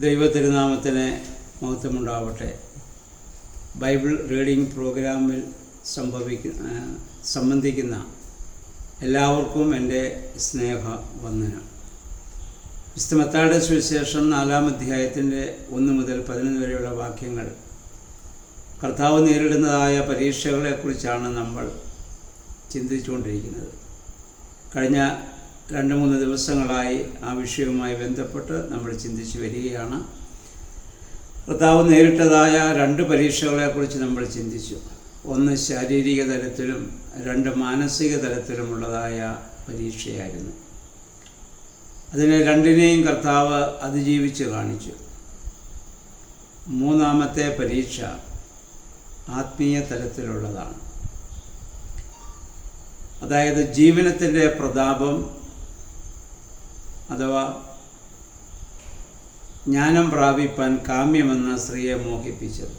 ദൈവതിരുനാമത്തിന് മഹത്വമുണ്ടാവട്ടെ. Bible reading പ്രോഗ്രാമിൽ സംബന്ധിക്കുന്ന എല്ലാവർക്കും എൻ്റെ സ്നേഹവന്ദനം. വിശുദ്ധ മത്തായിയുടെ സുവിശേഷം 4-ാം അധ്യായത്തിൻ്റെ 1 മുതൽ 11 വരെയുള്ള വാക്യങ്ങൾ കർത്താവ് നേരിടുന്നതായ പരീക്ഷകളെക്കുറിച്ചാണ് നമ്മൾ ചിന്തിച്ചുകൊണ്ടിരിക്കുന്നത്. കഴിഞ്ഞ 2-3 ദിവസങ്ങളായി ആ വിഷയവുമായി ബന്ധപ്പെട്ട് നമ്മൾ ചിന്തിച്ചു വരികയാണ്. കർത്താവ് നേരിട്ടതായ 2 പരീക്ഷകളെക്കുറിച്ച് നമ്മൾ ചിന്തിച്ചു. 1 ശാരീരിക തലത്തിലും 2 മാനസിക തലത്തിലുമുള്ളതായ പരീക്ഷയായിരുന്നു. അതിനെ 2നെയും കർത്താവ് അതിജീവിച്ച് കാണിച്ചു. 3-ാമത്തെ പരീക്ഷ ആത്മീയ തലത്തിലുള്ളതാണ്. അതായത് ജീവനത്തിൻ്റെ പ്രതാപം അഥവാ ജ്ഞാനം പ്രാപിപ്പാൻ കാമ്യമെന്ന സ്ത്രീയെ മോഹിപ്പിച്ചത്.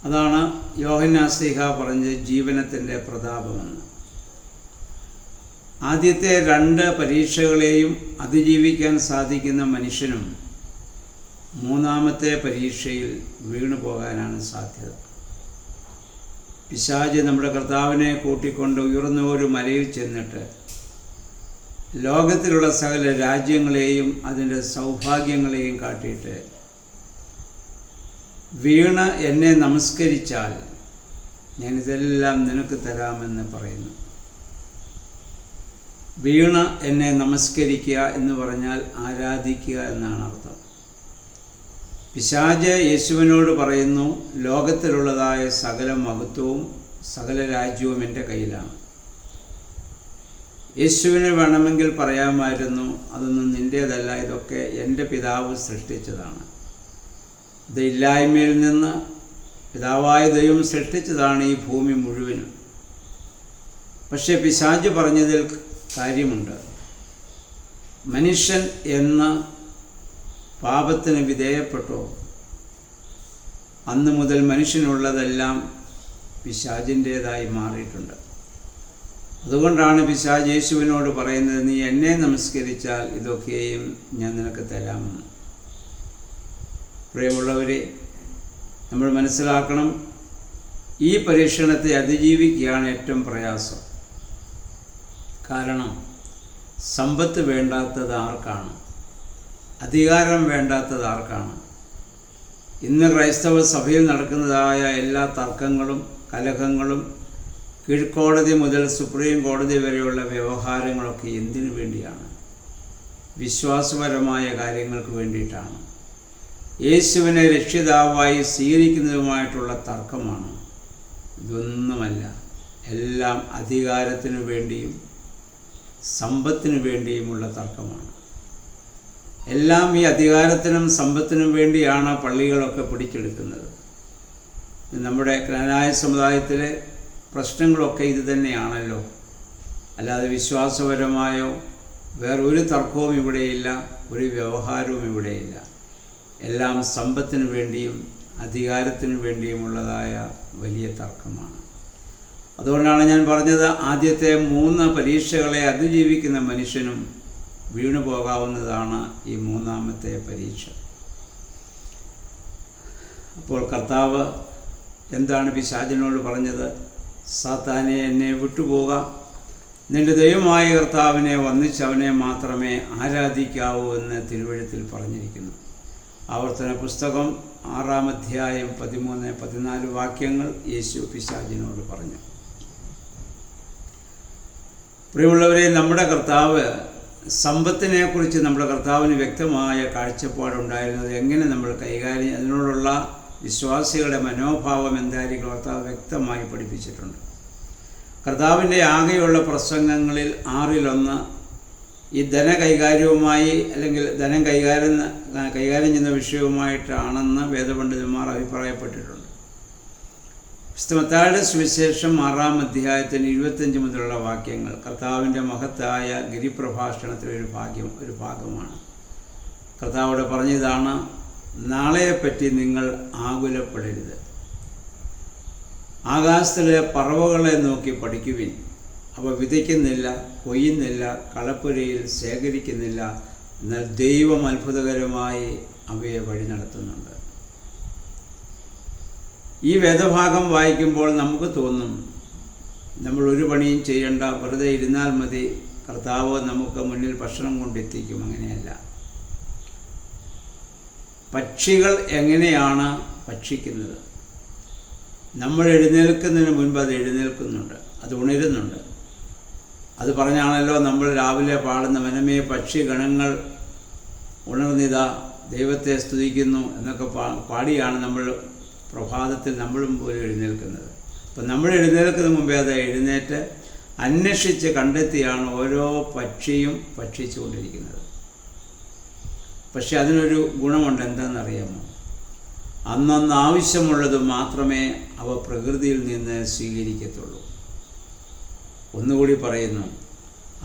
അതാണ് യോഹന്നാൻ ശ്ലീഹ പറഞ്ഞ ജീവനത്തിൻ്റെ പ്രതാപമെന്ന്. ആദ്യത്തെ 2 പരീക്ഷകളെയും അതിജീവിക്കാൻ സാധിക്കുന്ന മനുഷ്യനും 3-ാമത്തെ പരീക്ഷയിൽ വീണു പോകാനാണ് സാധ്യത. പിശാച് നമ്മുടെ കർത്താവിനെ കൂട്ടിക്കൊണ്ട് ഉയർന്ന ഒരു മലയിൽ ചെന്നിട്ട് ലോകത്തിലുള്ള സകല രാജ്യങ്ങളെയും അതിൻ്റെ സൗഭാഗ്യങ്ങളെയും കാട്ടിയിട്ട് വീണ് എന്നെ നമസ്കരിച്ചാൽ ഞാനിതെല്ലാം നിനക്ക് തരാമെന്ന് പറയുന്നു. വീണ് എന്നെ നമസ്കരിക്കുക എന്ന് പറഞ്ഞാൽ ആരാധിക്കുക എന്നാണ് അർത്ഥം. പിശാച് യേശുവിനോട് പറയുന്നു, ലോകത്തിലുള്ളതായ സകല മഹത്വവും സകല രാജ്യവും എൻ്റെ കയ്യിലാണ്. യേശുവിന് വേണമെങ്കിൽ പറയാമായിരുന്നു, അതൊന്നും നിൻ്റേതല്ല, ഇതൊക്കെ എൻ്റെ പിതാവ് സൃഷ്ടിച്ചതാണ്. ഇത് ഇല്ലായ്മയിൽ നിന്ന് പിതാവായ ദൈവം സൃഷ്ടിച്ചതാണ് ഈ ഭൂമി മുഴുവനും. പക്ഷേ പിശാച് പറഞ്ഞതിൽ കാര്യമുണ്ട്. മനുഷ്യൻ എന്ന പാപത്തിന് വിധേയപ്പെട്ടോ അന്ന് മുതൽ മനുഷ്യനുള്ളതെല്ലാം പിശാചിൻ്റേതായി മാറിയിട്ടുണ്ട്. അതുകൊണ്ടാണ് പിശാച് യേശുവിനോട് പറയുന്നത്, നീ എന്നെ നമസ്കരിച്ചാൽ ഇതൊക്കെയും ഞാൻ നിനക്ക് തരാമെന്ന്. പ്രിയമുള്ളവരെ, നമ്മൾ മനസ്സിലാക്കണം, ഈ പരീക്ഷണത്തെ അതിജീവിക്കുകയാണ് ഏറ്റവും പ്രയാസം. കാരണം സമ്പത്ത് വേണ്ടാത്തത് ആർക്കാണ്? അധികാരം വേണ്ടാത്തത് ആർക്കാണ്? ഇന്ന് ക്രൈസ്തവ സഭയിൽ നടക്കുന്നതായ എല്ലാ തർക്കങ്ങളും കലഹങ്ങളും കീഴ്ക്കോടതി മുതൽ സുപ്രീം കോടതി വരെയുള്ള വ്യവഹാരങ്ങളൊക്കെ എന്തിനു വേണ്ടിയാണ്? വിശ്വാസപരമായ കാര്യങ്ങൾക്ക് വേണ്ടിയിട്ടാണ്. യേശുവിനെ രക്ഷിതാവായി സ്വീകരിക്കുന്നതുമായിട്ടുള്ള തർക്കമാണ്. ഇതൊന്നുമല്ല. എല്ലാം അധികാരത്തിനു വേണ്ടിയും സമ്പത്തിനു വേണ്ടിയുമുള്ള തർക്കമാണ്. എല്ലാം ഈ അധികാരത്തിനും സമ്പത്തിനും വേണ്ടിയാണ് പള്ളികളൊക്കെ പിടിച്ചെടുക്കുന്നത്. നമ്മുടെ ക്നാനായ സമുദായത്തിലെ പ്രശ്നങ്ങളൊക്കെ ഇത് തന്നെയാണല്ലോ. അല്ലാതെ വിശ്വാസപരമായോ വേറൊരു തർക്കവും ഇവിടെയില്ല, ഒരു വ്യവഹാരവും ഇവിടെയില്ല. എല്ലാം സമ്പത്തിനു വേണ്ടിയും അധികാരത്തിനു വേണ്ടിയുമുള്ളതായ വലിയ തർക്കമാണ്. അതുകൊണ്ടാണ് ഞാൻ പറഞ്ഞത്, ആദ്യത്തെ 3 പരീക്ഷകളെ അതിജീവിക്കുന്ന മനുഷ്യനും വീണു പോകാവുന്നതാണ് ഈ 3-ാമത്തെ പരീക്ഷ. അപ്പോൾ കർത്താവ് എന്താണ് പിശാചിനോട് പറഞ്ഞത്? സാത്താനെ, എന്നെ വിട്ടുപോക, നിന്റെ ദൈവമായ കർത്താവിനെ വന്ദിച്ചവനെ മാത്രമേ ആരാധിക്കാവൂ എന്ന് തിരുവെഴുത്തിൽ പറഞ്ഞിരിക്കുന്നു. ആവർത്തന പുസ്തകം 6-ാം അധ്യായം 13-14 വാക്യങ്ങൾ യേശു പിശാചിനോട് പറഞ്ഞു. പ്രിയമുള്ളവരെ, നമ്മുടെ കർത്താവ് സമ്പത്തിനെക്കുറിച്ച് നമ്മുടെ കർത്താവിന് വ്യക്തമായ കാഴ്ചപ്പാടുണ്ടായിരുന്നത്. എങ്ങനെ നമ്മൾ കൈകാര്യം, അതിനോടുള്ള വിശ്വാസികളുടെ മനോഭാവം എന്തായിരിക്കും കർത്താവ് വ്യക്തമായി പഠിപ്പിച്ചിട്ടുണ്ട്. കർത്താവിൻ്റെ ആകെയുള്ള പ്രസംഗങ്ങളിൽ 6-ൽ-1 ഈ ധനകൈകാര്യവുമായി അല്ലെങ്കിൽ ധനം കൈകാര്യം ചെയ്യുന്ന വിഷയവുമായിട്ടാണെന്ന് വേദപണ്ഡിതന്മാർ അഭിപ്രായപ്പെട്ടിട്ടുണ്ട്. വിശുദ്ധ മത്തായിയുടെ സുവിശേഷം 6-ാം അധ്യായത്തിന് 25 മുതലുള്ള വാക്യങ്ങൾ കർത്താവിൻ്റെ മഹത്തായ ഗിരിപ്രഭാഷണത്തിലെ ഒരു ഭാഗമാണ്. കർത്താവോട് പറഞ്ഞതാണ്, നാളെയെപ്പറ്റി നിങ്ങൾ ആകുലപ്പെടരുത്. ആകാശത്തിലെ പറവകളെ നോക്കി പഠിക്കുവിൻ. അവ വിതയ്ക്കുന്നില്ല, കൊയ്യുന്നില്ല, കളപ്പുരയിൽ ശേഖരിക്കുന്നില്ല, എന്നാൽ ദൈവം അത്ഭുതകരമായി അവയെ വഴി നടത്തുന്നുണ്ട്. ഈ വേദഭാഗം വായിക്കുമ്പോൾ നമുക്ക് തോന്നും, നമ്മൾ ഒരു പണിയും ചെയ്യേണ്ട, വെറുതെ ഇരുന്നാൽ മതി, കർത്താവ് നമുക്ക് മുന്നിൽ ഭക്ഷണം കൊണ്ടെത്തിക്കും. അങ്ങനെയല്ല. പക്ഷികൾ എങ്ങനെയാണ് ഭക്ഷിക്കുന്നത്? നമ്മൾ എഴുന്നേൽക്കുന്നതിന് മുൻപ് അത് എഴുന്നേൽക്കുന്നുണ്ട്, അത് ഉണരുന്നുണ്ട്. അത് പറഞ്ഞാണല്ലോ നമ്മൾ രാവിലെ പാടുന്ന വനമേ പക്ഷി ഗണങ്ങൾ ഉണർന്നിതാ ദൈവത്തെ സ്തുതിക്കുന്നു എന്നൊക്കെ പാടിയാണ് നമ്മൾ പ്രഭാതത്തിൽ നമ്മളും പോലും എഴുന്നേൽക്കുന്നത്. അപ്പം നമ്മൾ എഴുന്നേൽക്കുന്ന മുമ്പേ അത് എഴുന്നേറ്റ് അന്വേഷിച്ച് കണ്ടെത്തിയാണ് ഓരോ പക്ഷിയും ഭക്ഷിച്ചുകൊണ്ടിരിക്കുന്നത്. പക്ഷെ അതിനൊരു ഗുണമുണ്ട്. എന്താണെന്നറിയാമോ? അന്നന്ന് ആവശ്യമുള്ളത് മാത്രമേ അവ പ്രകൃതിയിൽ നിന്ന് സ്വീകരിക്കത്തുള്ളൂ. ഒന്നുകൂടി പറയുന്നു,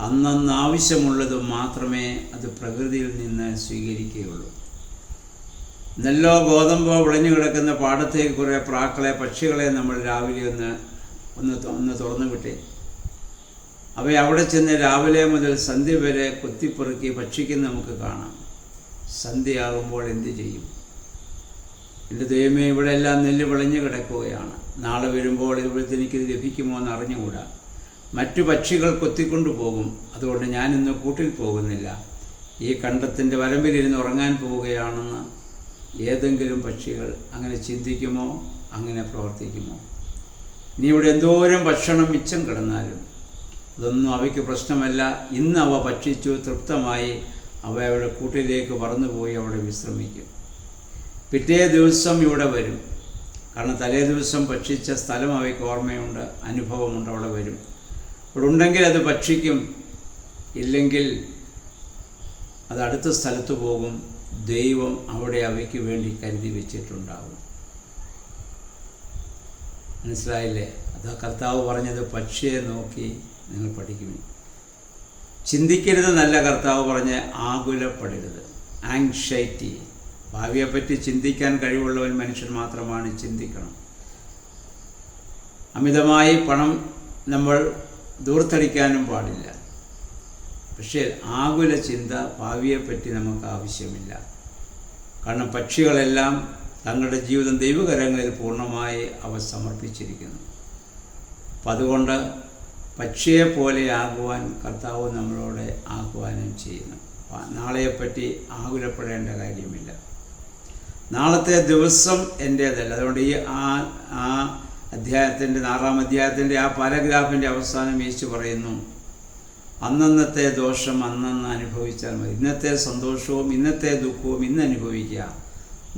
അന്നന്ന് ആവശ്യമുള്ളത് മാത്രമേ അത് പ്രകൃതിയിൽ നിന്ന് സ്വീകരിക്കുകയുള്ളൂ. നെല്ലോ ഗോതമ്പോ വിളഞ്ഞു കിടക്കുന്ന പാടത്തേക്ക് കുറേ പ്രാക്കളെ, പക്ഷികളെ നമ്മൾ രാവിലെ ഒന്ന് തുറന്നു വിട്ടേ. അവയെ അവിടെ ചെന്ന് രാവിലെ മുതൽ സന്ധ്യ വരെ കൊത്തിപ്പെറുക്കി ഭക്ഷിക്കുന്ന നമുക്ക് കാണാം. സന്ധ്യയാകുമ്പോൾ എന്തു ചെയ്യും? എൻ്റെ ദൈവമേ, ഇവിടെ എല്ലാം നെല്ല് വിളഞ്ഞു കിടക്കുകയാണ്, നാളെ വരുമ്പോൾ ഇവിടുത്തെ എനിക്കിത് ലഭിക്കുമോ എന്ന് അറിഞ്ഞുകൂടാ. മറ്റു പക്ഷികൾ കൊത്തിക്കൊണ്ടു പോകും, അതുകൊണ്ട് ഞാനിന്ന് കൂട്ടിൽ പോകുന്നില്ല, ഈ കണ്ടത്തിൻ്റെ വരമ്പിലിരുന്ന് ഉറങ്ങാൻ പോവുകയാണെന്ന് ഏതെങ്കിലും പക്ഷികൾ അങ്ങനെ ചിന്തിക്കുമോ? അങ്ങനെ പ്രവർത്തിക്കുമോ? ഇനി ഇവിടെ എന്തോരം ഭക്ഷണം മിച്ചം കിടന്നാലും അതൊന്നും അവയ്ക്ക് പ്രശ്നമല്ല. ഇന്ന് അവ ഭക്ഷിച്ചു തൃപ്തമായി അവ അവയുടെ കൂട്ടിലേക്ക് പറന്നുപോയി അവിടെ വിശ്രമിക്കും. പിറ്റേ ദിവസം ഇവിടെ വരും. കാരണം തലേ ദിവസം ഭക്ഷിച്ച സ്ഥലം അവയ്ക്ക് ഓർമ്മയുണ്ട്, അനുഭവമുണ്ട്. അവിടെ വരും. ഇവിടെ ഉണ്ടെങ്കിൽ അത് ഭക്ഷിക്കും, ഇല്ലെങ്കിൽ അത് അടുത്ത സ്ഥലത്ത് പോകും. ദൈവം അവിടെ അവയ്ക്ക് വേണ്ടി കരുതി വെച്ചിട്ടുണ്ടാകും. മനസ്സിലായില്ലേ? അതാ കർത്താവ് പറഞ്ഞത്, പക്ഷിയെ നോക്കി നിങ്ങൾ പഠിക്കുമേ. ചിന്തിക്കരുത് നല്ല കർത്താവ് പറഞ്ഞ് ആകുലപ്പെടരുത്. ആങ്ഷൈറ്റി. ഭാവിയെപ്പറ്റി ചിന്തിക്കാൻ കഴിവുള്ളവൻ മനുഷ്യൻ മാത്രമാണ്. ചിന്തിക്കണം. അമിതമായി പണം നമ്മൾ ദൂർത്തടിക്കാനും പാടില്ല. പക്ഷേ ആകുല ചിന്ത ഭാവിയെപ്പറ്റി നമുക്ക് ആവശ്യമില്ല. കാരണം പക്ഷികളെല്ലാം തങ്ങളുടെ ജീവിതം ദൈവകരങ്ങളിൽ പൂർണ്ണമായി അവ സമർപ്പിച്ചിരിക്കുന്നു. അപ്പം അതുകൊണ്ട് പക്ഷിയെപ്പോലെ ആകുവാൻ കർത്താവ് നമ്മളോട് ആഹ്വാനം ചെയ്യുന്നു. നാളെയെപ്പറ്റി ആകുലപ്പെടേണ്ട കാര്യമില്ല. നാളത്തെ ദിവസം എൻ്റേതല്ല. അതുകൊണ്ട് ആ അധ്യായത്തിൻ്റെ 6-ാം അധ്യായത്തിൻ്റെ ആ പാരഗ്രാഫിൻ്റെ അവസാനം യേശു പറയുന്നു, അന്നന്നത്തെ ദോഷം അന്നന്ന് അനുഭവിച്ചാൽ മതി. ഇന്നത്തെ സന്തോഷവും ഇന്നത്തെ ദുഃഖവും ഇന്ന് അനുഭവിക്കുക.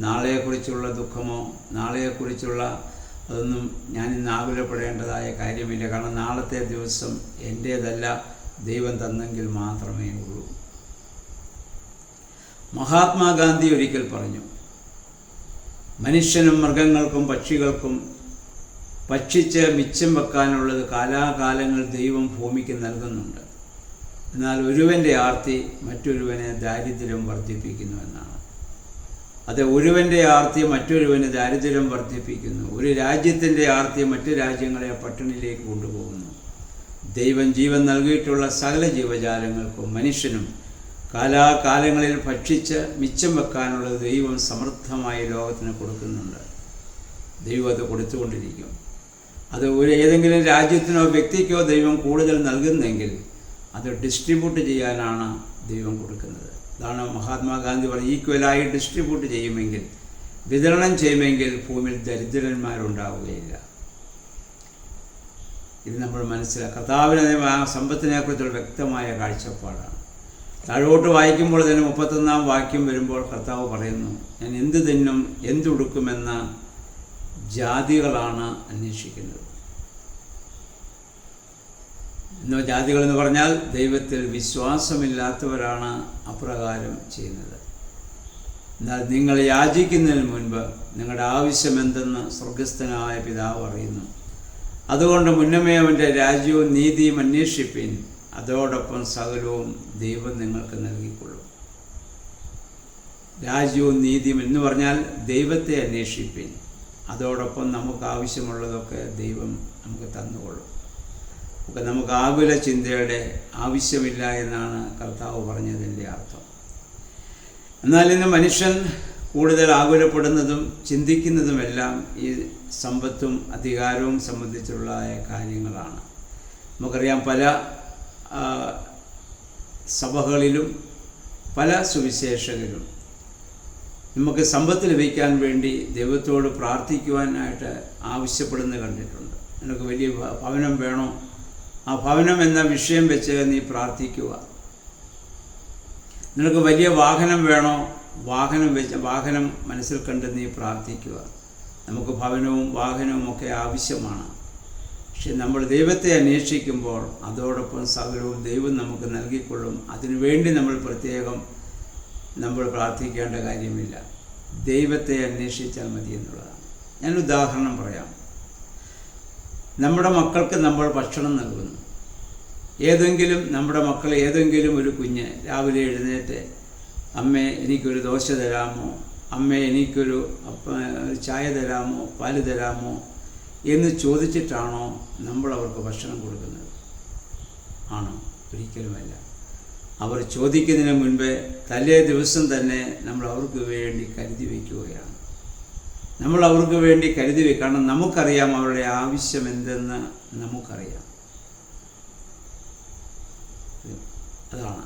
നാളെയെക്കുറിച്ചുള്ള ദുഃഖമോ നാളെയെക്കുറിച്ചുള്ള അതൊന്നും ഞാൻ ഇന്ന് ആകുലപ്പെടേണ്ടതായ കാര്യമില്ല. കാരണം നാളത്തെ ദിവസം എൻ്റേതല്ല, ദൈവം തന്നെങ്കിൽ മാത്രമേ ഉള്ളൂ. മഹാത്മാഗാന്ധി ഒരിക്കൽ പറഞ്ഞു, മനുഷ്യനും മൃഗങ്ങൾക്കും പക്ഷികൾക്കും ഭക്ഷിച്ച് മിച്ചം വെക്കാനുള്ളത് കാലാകാലങ്ങൾ ദൈവം ഭൂമിക്ക് നൽകുന്നുണ്ട്. എന്നാൽ ഒരുവൻ്റെ ആർത്തി മറ്റൊരുവനെ ദാരിദ്ര്യം വർദ്ധിപ്പിക്കുന്നുവെന്നാണ്. അത് ഒരുവൻ്റെ ആർത്തി മറ്റൊരുവന് ദാരിദ്ര്യം വർദ്ധിപ്പിക്കുന്നു. ഒരു രാജ്യത്തിൻ്റെ ആർത്തി മറ്റു രാജ്യങ്ങളെ പട്ടിണിയിലേക്ക് കൊണ്ടുപോകുന്നു. ദൈവം ജീവൻ നൽകിയിട്ടുള്ള സകല ജീവജാലങ്ങൾക്കും മനുഷ്യനും കാലാകാലങ്ങളിൽ ഭക്ഷിച്ച് മിച്ചം വെക്കാനുള്ളത് ദൈവം സമൃദ്ധമായി ലോകത്തിന് കൊടുക്കുന്നുണ്ട്. ദൈവം അത് കൊടുത്തുകൊണ്ടിരിക്കും. അത് ഏതെങ്കിലും രാജ്യത്തിനോ വ്യക്തിക്കോ ദൈവം കൂടുതൽ നൽകുന്നെങ്കിൽ അത് ഡിസ്ട്രിബ്യൂട്ട് ചെയ്യാനാണ് ദൈവം കൊടുക്കുന്നത്. അതാണ് മഹാത്മാഗാന്ധി പറഞ്ഞത്, ഈക്വലായി ഡിസ്ട്രിബ്യൂട്ട് ചെയ്യുമെങ്കിൽ, വിതരണം ചെയ്യുമെങ്കിൽ ഭൂമിയിൽ ദരിദ്രന്മാരുണ്ടാവുകയില്ല. ഇത് നമ്മൾ മനസ്സിലാക്കുക. കർത്താവിന് ആ സമ്പത്തിനെക്കുറിച്ചുള്ള വ്യക്തമായ കാഴ്ചപ്പാടാണ്. താഴോട്ട് വായിക്കുമ്പോൾ തന്നെ 31-ാം വാക്യം വരുമ്പോൾ കർത്താവ് പറയുന്നു, ഞാൻ എന്ത് തിന്നും എന്തുടുക്കുമെന്ന ജാതികളാണ് അന്വേഷിക്കുന്നത്. ഇന്ന് ജാതികളെന്ന് പറഞ്ഞാൽ ദൈവത്തിൽ വിശ്വാസമില്ലാത്തവരാണ് അപ്രകാരം ചെയ്യുന്നത്. എന്നാൽ നിങ്ങൾ യാചിക്കുന്നതിന് മുൻപ് നിങ്ങളുടെ ആവശ്യമെന്തെന്ന് സ്വർഗസ്ഥനായ പിതാവ് അറിയുന്നു. അതുകൊണ്ട് മുന്നമേ അവൻ്റെ രാജ്യവും നീതിയും അന്വേഷിപ്പിൻ, അതോടൊപ്പം സകലവും ദൈവം നിങ്ങൾക്ക് നൽകിക്കൊള്ളും. രാജ്യവും നീതിയും എന്ന് പറഞ്ഞാൽ ദൈവത്തെ അന്വേഷിപ്പിൻ, അതോടൊപ്പം നമുക്ക് ആവശ്യമുള്ളതൊക്കെ ദൈവം നമുക്ക് തന്നുകൊള്ളും. നമുക്ക് ആകുല ചിന്തയുടെ ആവശ്യമില്ല എന്നാണ് കർത്താവ് പറഞ്ഞതിൻ്റെ അർത്ഥം. എന്നാൽ ഇന്ന് മനുഷ്യൻ കൂടുതൽ ആകുലപ്പെടുന്നതും ചിന്തിക്കുന്നതുമെല്ലാം ഈ സമ്പത്തും അധികാരവും സംബന്ധിച്ചുള്ള കാര്യങ്ങളാണ്. നമുക്കറിയാം, പല സഭകളിലും പല സുവിശേഷകരും നമുക്ക് സമ്പത്ത് ലഭിക്കാൻ വേണ്ടി ദൈവത്തോട് പ്രാർത്ഥിക്കുവാനായിട്ട് ആവശ്യപ്പെടുന്നത് കണ്ടിട്ടുണ്ട്. നിനക്ക് വലിയ ഭവനം വേണോ? ആ ഭവനം എന്ന വിഷയം വെച്ച് നീ പ്രാർത്ഥിക്കുക. നിനക്ക് വലിയ വാഹനം വേണോ? വാഹനം മനസ്സിൽ കണ്ട് നീ പ്രാർത്ഥിക്കുക. നമുക്ക് ഭവനവും വാഹനവും ഒക്കെ ആവശ്യമാണ്. പക്ഷെ നമ്മൾ ദൈവത്തെ അന്വേഷിക്കുമ്പോൾ അതോടൊപ്പം സകലവും ദൈവം നമുക്ക് നൽകിക്കൊള്ളും. അതിനുവേണ്ടി നമ്മൾ പ്രാർത്ഥിക്കേണ്ട കാര്യമില്ല. ദൈവത്തെ അന്വേഷിച്ചാൽ മതി എന്നുള്ളതാണ്. ഞാൻ ഉദാഹരണം പറയാം. നമ്മുടെ മക്കൾക്ക് നമ്മൾ ഭക്ഷണം നൽകുന്നു. നമ്മുടെ മക്കൾ ഏതെങ്കിലും ഒരു കുഞ്ഞ് രാവിലെ എഴുന്നേറ്റ്, അമ്മേ എനിക്കൊരു ദോശ തരാമോ, അമ്മേ എനിക്കൊരു ചായ തരാമോ, പാല് തരാമോ എന്ന് ചോദിച്ചിട്ടാണോ നമ്മൾ അവർക്ക് ഭക്ഷണം കൊടുക്കുന്നത്? ആണോ? ഒരിക്കലുമല്ല. അവർ ചോദിക്കുന്നതിന് മുൻപേ തലേ ദിവസം തന്നെ നമ്മൾ അവർക്ക് വേണ്ടി കരുതി വയ്ക്കുകയാണ്. കാരണം നമുക്കറിയാം അവരുടെ ആവശ്യം എന്തെന്ന് നമുക്കറിയാം. അതാണ്.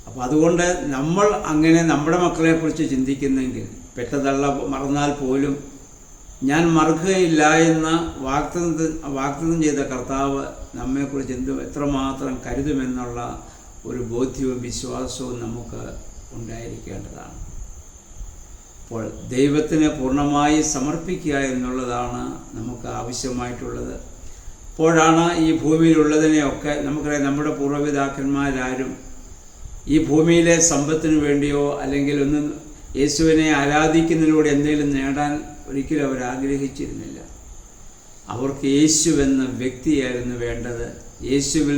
അപ്പോൾ അതുകൊണ്ട് നമ്മൾ അങ്ങനെ നമ്മുടെ മക്കളെക്കുറിച്ച് ചിന്തിക്കുന്നെങ്കിൽ, പെറ്റതള്ള മറന്നാൽ പോലും ഞാൻ മറക്കുകയില്ല എന്ന് വാഗ്ദത്തം ചെയ്ത കർത്താവ് നമ്മെക്കുറിച്ച് എത്രമാത്രം കരുതുമെന്നുള്ള ഒരു ബോധ്യവും വിശ്വാസവും നമുക്ക് ഉണ്ടായിരിക്കേണ്ടതാണ്. അപ്പോൾ ദൈവത്തിന് പൂർണ്ണമായി സമർപ്പിക്കുക എന്നുള്ളതാണ് നമുക്ക് ആവശ്യമായിട്ടുള്ളത്. അപ്പോഴാണ് ഈ ഭൂമിയിലുള്ളതിനെയൊക്കെ നമുക്കറിയാം, നമ്മുടെ പൂർവ്വപിതാക്കന്മാരാരും ഈ ഭൂമിയിലെ സമ്പത്തിന് വേണ്ടിയോ അല്ലെങ്കിൽ യേശുവിനെ ആരാധിക്കുന്നതിലൂടെ എന്തെങ്കിലും നേടാൻ ഒരിക്കലും അവർ ആഗ്രഹിച്ചിരുന്നില്ല. അവർക്ക് യേശുവെന്ന വ്യക്തിയായിരുന്നു വേണ്ടത്. യേശുവിൽ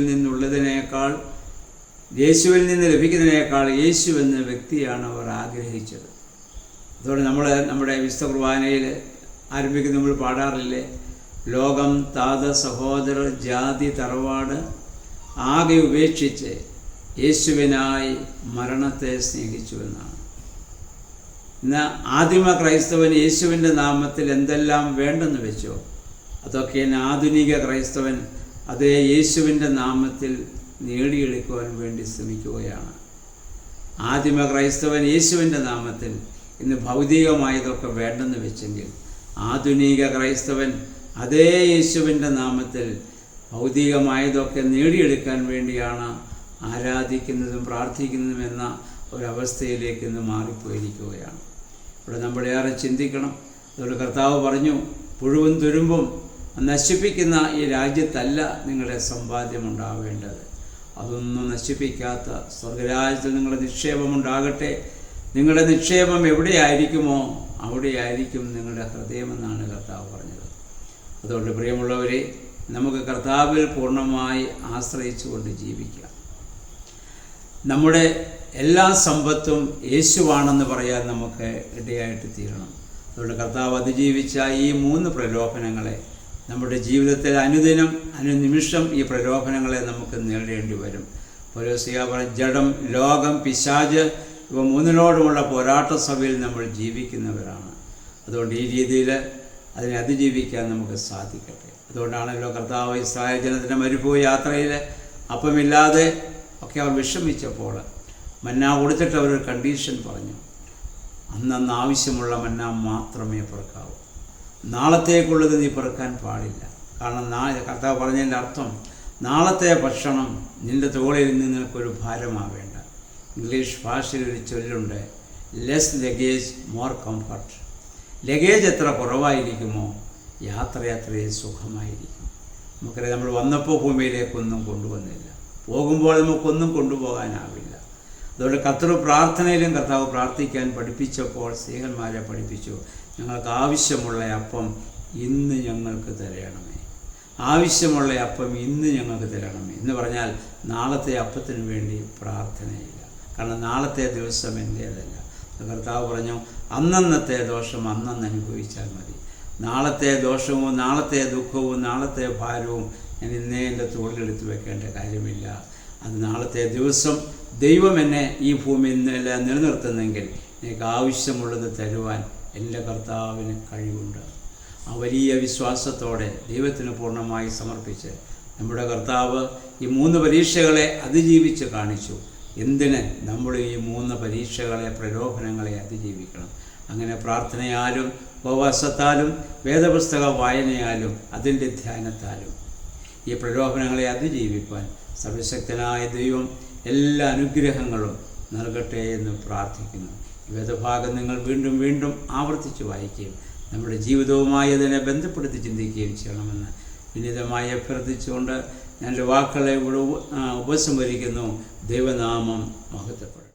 നിന്ന് ലഭിക്കുന്നതിനേക്കാൾ യേശുവെന്ന വ്യക്തിയാണ് അവർ ആഗ്രഹിച്ചത്. അതുകൊണ്ട് നമ്മുടെ വിശുദ്ധ കുർബാനയിൽ ആരംഭിക്കുന്ന നമ്മൾ പാടാറില്ലേ, ലോകം, താത, സഹോദരർ, ജാതി, തറവാട് ആകെ ഉപേക്ഷിച്ച് യേശുവിനായി മരണത്തെ സ്നേഹിച്ചുവെന്നാണ്. ഇന്ന് ആദിമ ക്രൈസ്തവൻ യേശുവിൻ്റെ നാമത്തിൽ എന്തെല്ലാം വേണ്ടെന്ന് വെച്ചോ, അതൊക്കെ ആധുനിക ക്രൈസ്തവൻ അതേ യേശുവിൻ്റെ നാമത്തിൽ നേടിയെടുക്കുവാൻ വേണ്ടി ശ്രമിക്കുകയാണ്. ആദിമ ക്രൈസ്തവൻ യേശുവിൻ്റെ നാമത്തിൽ ഇന്ന് ഭൗതികമായതൊക്കെ വേണ്ടെന്ന് വെച്ചെങ്കിൽ, ആധുനിക ക്രൈസ്തവൻ അതേ യേശുവിൻ്റെ നാമത്തിൽ ഭൗതികമായതൊക്കെ നേടിയെടുക്കാൻ വേണ്ടിയാണ് ആരാധിക്കുന്നതും പ്രാർത്ഥിക്കുന്നതും എന്ന ഒരവസ്ഥയിലേക്ക് ഇന്ന് മാറിപ്പോയിരിക്കുകയാണ്. ഇവിടെ നമ്മളേറെ ചിന്തിക്കണം. അതുകൊണ്ട് കർത്താവ് പറഞ്ഞു, പുഴുവും തുരുമ്പും നശിപ്പിക്കുന്ന ഈ രാജ്യത്തല്ല നിങ്ങളുടെ സമ്പാദ്യം ഉണ്ടാവേണ്ടത്, അതൊന്നും നശിപ്പിക്കാത്ത സ്വർഗരാജ്യത്തിൽ നിങ്ങളുടെ നിക്ഷേപമുണ്ടാകട്ടെ. നിങ്ങളുടെ നിക്ഷേപം എവിടെയായിരിക്കുമോ അവിടെയായിരിക്കും നിങ്ങളുടെ ഹൃദയമെന്നാണ് കർത്താവ് പറഞ്ഞത്. അതുകൊണ്ട് പ്രിയമുള്ളവരെ, നമുക്ക് കർത്താവിൽ പൂർണ്ണമായി ആശ്രയിച്ചുകൊണ്ട് ജീവിക്കാം. നമ്മുടെ എല്ലാ സമ്പത്തും യേശുവാണെന്ന് പറയാൻ നമുക്ക് ഇടയായിട്ട് തീരണം. അതുകൊണ്ട് കർത്താവ് അതിജീവിച്ച ഈ 3 പ്രലോഭനങ്ങളെ നമ്മുടെ ജീവിതത്തിൽ അനുനിമിഷം ഈ പ്രലോഭനങ്ങളെ നമുക്ക് നേരിടേണ്ടി വരും. പൗലോസ്ലീഹ പറഞ്ഞ ജഡം, ലോകം, പിശാച് ഇവ 3നോടുമുള്ള പോരാട്ട സഭയിൽ നമ്മൾ ജീവിക്കുന്നവരാണ്. അതുകൊണ്ട് ഈ രീതിയിൽ അതിനെ അതിജീവിക്കാൻ നമുക്ക് സാധിക്കട്ടെ. അതുകൊണ്ടാണല്ലോ കർത്താവ് ഇസ്രായേൽ ജനത്തിൻ്റെ മരുഭൂമി യാത്രയിൽ അപ്പമില്ലാതെ ഒക്കെ അവർ വിഷമിച്ചപ്പോൾ മന്ന കൊടുത്തിട്ട് അവരൊരു കണ്ടീഷൻ പറഞ്ഞു, അന്നന്ന് ആവശ്യമുള്ള മന്ന മാത്രമേ പെറുക്കാവൂ, നാളത്തേക്കുള്ളത് നീ പെറുക്കാൻ പാടില്ല. കാരണം കർത്താവ് പറഞ്ഞതിൻ്റെ അർത്ഥം, നാളത്തെ ഭക്ഷണം നിൻ്റെ തോളിൽ നിന്ന് നിനക്കൊരു ഭാരമാവേണ്ട. ഇംഗ്ലീഷ് ഭാഷയിൽ ഒരു ചൊല്ലുണ്ട്, less luggage more comfort. Luggage എത്ര കുറവായിരിക്കുമോ യാത്ര അത്രയും സുഖമായിരിക്കും. നമുക്കറിയാം, നമ്മൾ വന്നപ്പോൾ ഭൂമിയിലേക്കൊന്നും കൊണ്ടുവന്നില്ല, പോകുമ്പോൾ നമുക്കൊന്നും കൊണ്ടുപോകാനാവില്ല. അതുകൊണ്ട് പ്രാർത്ഥനയിലും കർത്താവ് പ്രാർത്ഥിക്കാൻ പഠിപ്പിച്ചപ്പോൾ സ്ത്രീഹന്മാരെ പഠിപ്പിച്ചു, ഞങ്ങൾക്ക് ആവശ്യമുള്ള അപ്പം ഇന്ന് ഞങ്ങൾക്ക് തരണമേ, ആവശ്യമുള്ള അപ്പം ഇന്ന് ഞങ്ങൾക്ക് തരണമേ എന്ന് പറഞ്ഞാൽ നാളത്തെ അപ്പത്തിന് വേണ്ടി പ്രാർത്ഥനയില്ല. കാരണം നാളത്തെ ദിവസം എൻ്റേതല്ല. കർത്താവ് പറഞ്ഞു, അന്നന്നത്തെ ദോഷം അന്നന്ന് അനുഭവിച്ചാൽ മതി. നാളത്തെ ദോഷവും നാളത്തെ ദുഃഖവും നാളത്തെ ഭാരവും ഞാൻ ഇന്നേ എൻ്റെ തോളിലെടുത്ത് വെക്കേണ്ട കാര്യമില്ല. അത് നാളത്തെ ദിവസം ദൈവം എന്നെ ഈ ഭൂമിയിൽ നിലനിർത്തുന്നെങ്കിൽ എനിക്ക് ആവശ്യമുള്ളത് തരുവാൻ എൻ്റെ കർത്താവിന് കഴിവുണ്ട്. ആ വലിയ വിശ്വാസത്തോടെ ദൈവത്തിന് പൂർണ്ണമായി സമർപ്പിച്ച് നമ്മുടെ കർത്താവ് ഈ 3 പരീക്ഷകളെ അതിജീവിച്ച് കാണിച്ചു. എന്തിന് നമ്മൾ ഈ 3 പരീക്ഷകളെ, പ്രലോഭനങ്ങളെ അതിജീവിക്കണം? അങ്ങനെ പ്രാർത്ഥനയാലും ഉപവാസത്താലും വേദപുസ്തക വായനയാലും അതിൻ്റെ ധ്യാനത്താലും ഈ പ്രലോഭനങ്ങളെ അതിജീവിക്കാൻ സർവശക്തനായ ദൈവം എല്ലാ അനുഗ്രഹങ്ങളും നൽകട്ടെ എന്ന് പ്രാർത്ഥിക്കുന്നു. വേദഭാഗം നിങ്ങൾ വീണ്ടും വീണ്ടും ആവർത്തിച്ച് വായിക്കുകയും നമ്മുടെ ജീവിതവുമായി അതിനെ ബന്ധപ്പെടുത്തി ചിന്തിക്കുകയും ചെയ്യണമെന്ന് വിനീതമായി അഭ്യർത്ഥിച്ചുകൊണ്ട് ഞാൻ എൻ്റെ വാക്കുകളെ ഉപസംഹരിക്കുന്നു. ദൈവനാമം മഹത്വപ്പെടും.